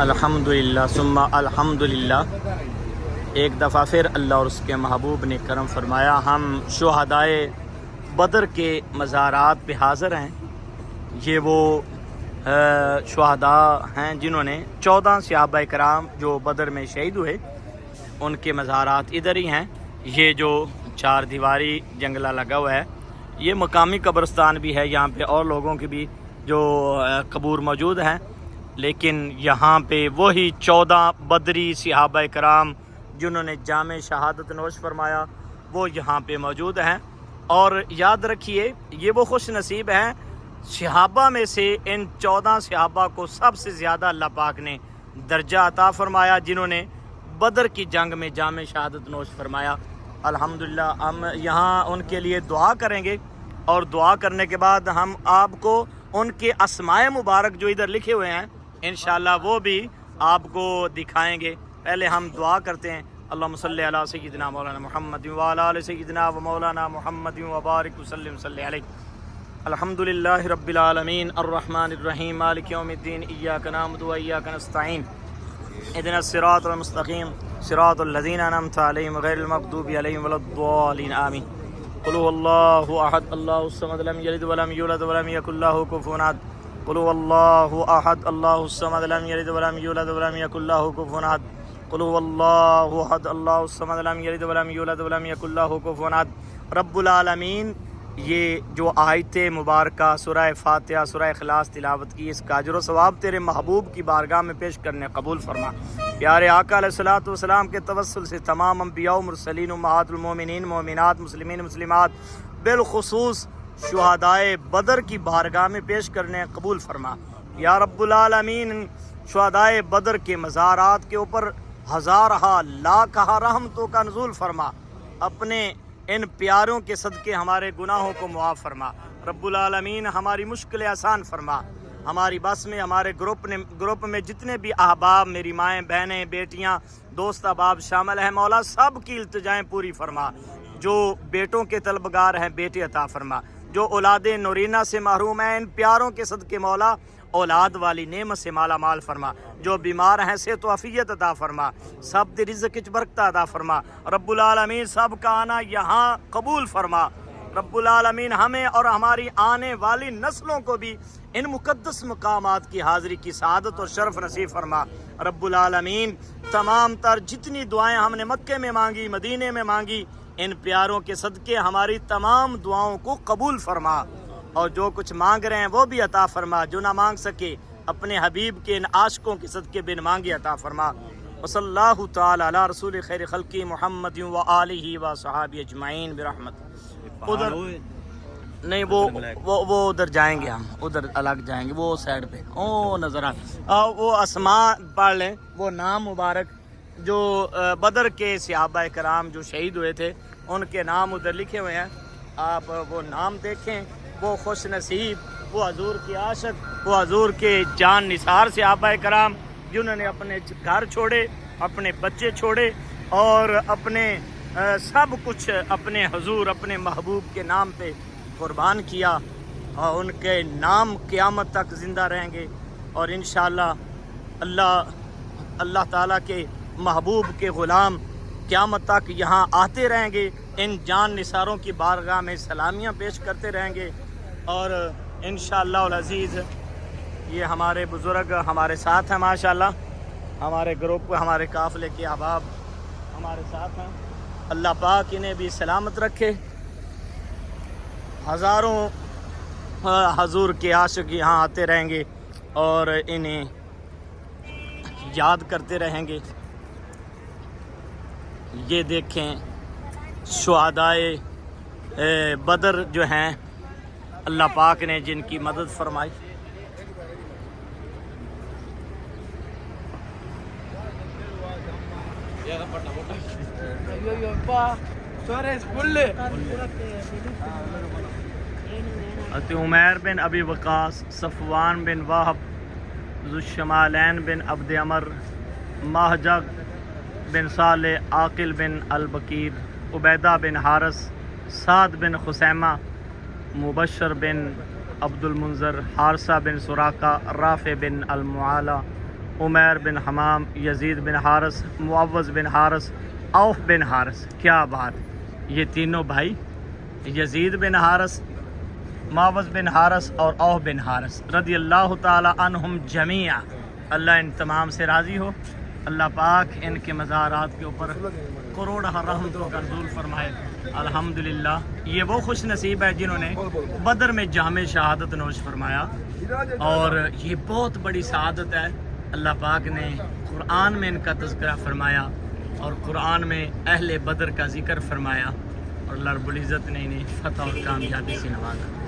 الحمدللہ ثم الحمدللہ۔ ایک دفعہ پھر اللہ اور اس کے محبوب نے کرم فرمایا، ہم شہدائے بدر کے مزارات پہ حاضر ہیں۔ یہ وہ شہداء ہیں جنہوں نے 14 صحابہ کرام جو بدر میں شہید ہوئے، ان کے مزارات ادھر ہی ہیں۔ یہ جو 4 دیواری جنگلہ لگا ہوا ہے، یہ مقامی قبرستان بھی ہے، یہاں پہ اور لوگوں کی بھی جو قبور موجود ہیں، لیکن یہاں پہ وہی 14 بدری صحابہ کرام جنہوں نے جام شہادت نوش فرمایا وہ یہاں پہ موجود ہیں۔ اور یاد رکھیے، یہ وہ خوش نصیب ہیں صحابہ میں سے، ان 14 صحابہ کو سب سے زیادہ اللہ پاک نے درجہ عطا فرمایا جنہوں نے بدر کی جنگ میں جام شہادت نوش فرمایا۔ الحمدللہ ہم یہاں ان کے لیے دعا کریں گے، اور دعا کرنے کے بعد ہم آپ کو ان کے اسماء مبارک جو ادھر لکھے ہوئے ہیں انشاءاللہ وہ بھی آپ کو دکھائیں گے۔ پہلے ہم دعا کرتے ہیں۔ اللہم صلی علی سیدنا مولانا محمد وعلی آل سیدنا و مولانا محمد وبارک وسلم صلی علیہ۔ الحمدللہ رب العالمین الرحمن الرحیم مالک یوم الدین، ایاک نعبد و ایاک نستعین، اهدنا الصراط المستقیم صراط الذین انعمت علیہم غیر المغضوب علیہم ولا الضالین آمین۔ قل هو اللہ احد اللہ الصمد لم یلد ولم یولد ولم یکن له کفوا احد۔ قل هو اللہ احد اللہ الصمد لم یلد ولم یولد ولم یکن له کفوا احد۔ قل هو اللہ احد اللہ الصمد لم یلد ولم یولد ولم یکن له کفوا احد۔ رب العالمین یہ جو آیت مبارکہ سورہ فاتحہ سورہ اخلاص تلاوت کی، اس کا اجر و ثواب تیرے محبوب کی بارگاہ میں پیش کرنے قبول فرما۔ پیارے آقا علیہ الصلوۃ والسلام کے توسل سے تمام انبیاء و مرسلین، امہات المومنین، مومنات، مسلمین، مسلمات، بالخصوص شہدائے بدر کی بارگاہ میں پیش کرنے قبول فرما۔ یا رب العالمین، شہدائے بدر کے مزارات کے اوپر ہزارہا لاکھا رحمتوں کا نزول فرما۔ اپنے ان پیاروں کے صدقے ہمارے گناہوں کو معاف فرما۔ رب العالمین ہماری مشکلیں آسان فرما۔ ہماری بس میں، ہمارے گروپ میں جتنے بھی احباب، میری مائیں، بہنیں، بیٹیاں، دوست احباب شامل ہیں، مولا سب کی التجائیں پوری فرما۔ جو بیٹوں کے طلبگار ہیں بیٹے عطا فرما، جو اولاد نورینہ سے محروم ہیں ان پیاروں کے صدقے مولا اولاد والی نعمت سے مالا مال فرما۔ جو بیمار ہیں صحت و عافیت عطا فرما، سب دی رزق وچ برکت عطا فرما۔ رب العالمین سب کا آنا یہاں قبول فرما۔ رب العالمین ہمیں اور ہماری آنے والی نسلوں کو بھی ان مقدس مقامات کی حاضری کی سعادت اور شرف نصیب فرما۔ رب العالمین تمام تر جتنی دعائیں ہم نے مکے میں مانگی، مدینے میں مانگی، ان پیاروں کے صدقے ہماری تمام دعاؤں کو قبول فرما، اور جو کچھ مانگ رہے ہیں وہ بھی عطا فرما، جو نہ مانگ سکے اپنے حبیب کے ان عاشقوں کے صدقے بن مانگے عطا فرما۔ وصلی اللہ تعالی علی رسول خیر خلقی محمد و آلہ و صحابہ اجمعین برحمت۔ ادھر نہیں، وہ ادھر جائیں گے، ہم ادھر الگ جائیں گے، وہ سائڈ پہ او نظر وہ اسماء پڑھ لیں، وہ نام مبارک جو بدر کے صحابہ کرام جو شہید ہوئے تھے ان کے نام ادھر لکھے ہوئے ہیں، آپ وہ نام دیکھیں۔ وہ خوش نصیب، وہ حضور کی عاشق، وہ حضور کے جان نثار صحابہ کرام جنہوں نے اپنے گھر چھوڑے، اپنے بچے چھوڑے، اور اپنے سب کچھ اپنے حضور، اپنے محبوب کے نام پہ قربان کیا، اور ان کے نام قیامت تک زندہ رہیں گے۔ اور انشاءاللہ اللہ تعالیٰ کے محبوب کے غلام قیامت تک یہاں آتے رہیں گے، ان جان نثاروں کی بارگاہ میں سلامیاں پیش کرتے رہیں گے۔ اور انشاءاللہ العزیز یہ ہمارے بزرگ ہمارے ساتھ ہیں، ماشاءاللہ ہمارے گروپ، ہمارے قافلے کے احباب ہمارے ساتھ ہیں۔ اللہ پاک انہیں بھی سلامت رکھے۔ ہزاروں حضور کے عاشق یہاں آتے رہیں گے اور انہیں یاد کرتے رہیں گے۔ یہ دیکھیں شہدائے بدر جو ہیں، اللہ پاک نے جن کی مدد فرمائی۔ حضرت عمیر بن ابی وقاص، صفوان بن وہب، ذو الشمالین بن عبد عمر، مہجگ بن صالح، عاقل بن البکیر، عبیدہ بن حارث، سعد بن خسیمہ، مبشر بن عبد المنذر، حارثہ بن سراقہ، رافع بن المعالی، عمیر بن حمام، یزید بن حارث، معوذ بن حارث، اوف بن حارث. کیا بات، یہ تینوں بھائی یزید بن حارث، معوذ بن حارث اور اوف بن حارث رضی اللہ تعالی عنہم جمیعا، اللہ ان تمام سے راضی ہو. اللہ پاک ان کے مزارات کے اوپر کروڑہ رحمتوں کا نزول فرمائے. الحمدللہ یہ وہ خوش نصیب ہے جنہوں نے بدر میں جام شہادت نوش فرمایا، اور یہ بہت بڑی سعادت ہے. اللہ پاک نے قرآن میں ان کا تذکرہ فرمایا اور قرآن میں اہل بدر کا ذکر فرمایا، اور اللہ رب العزت نے انہیں فتح اور کامیابی سے نوازا.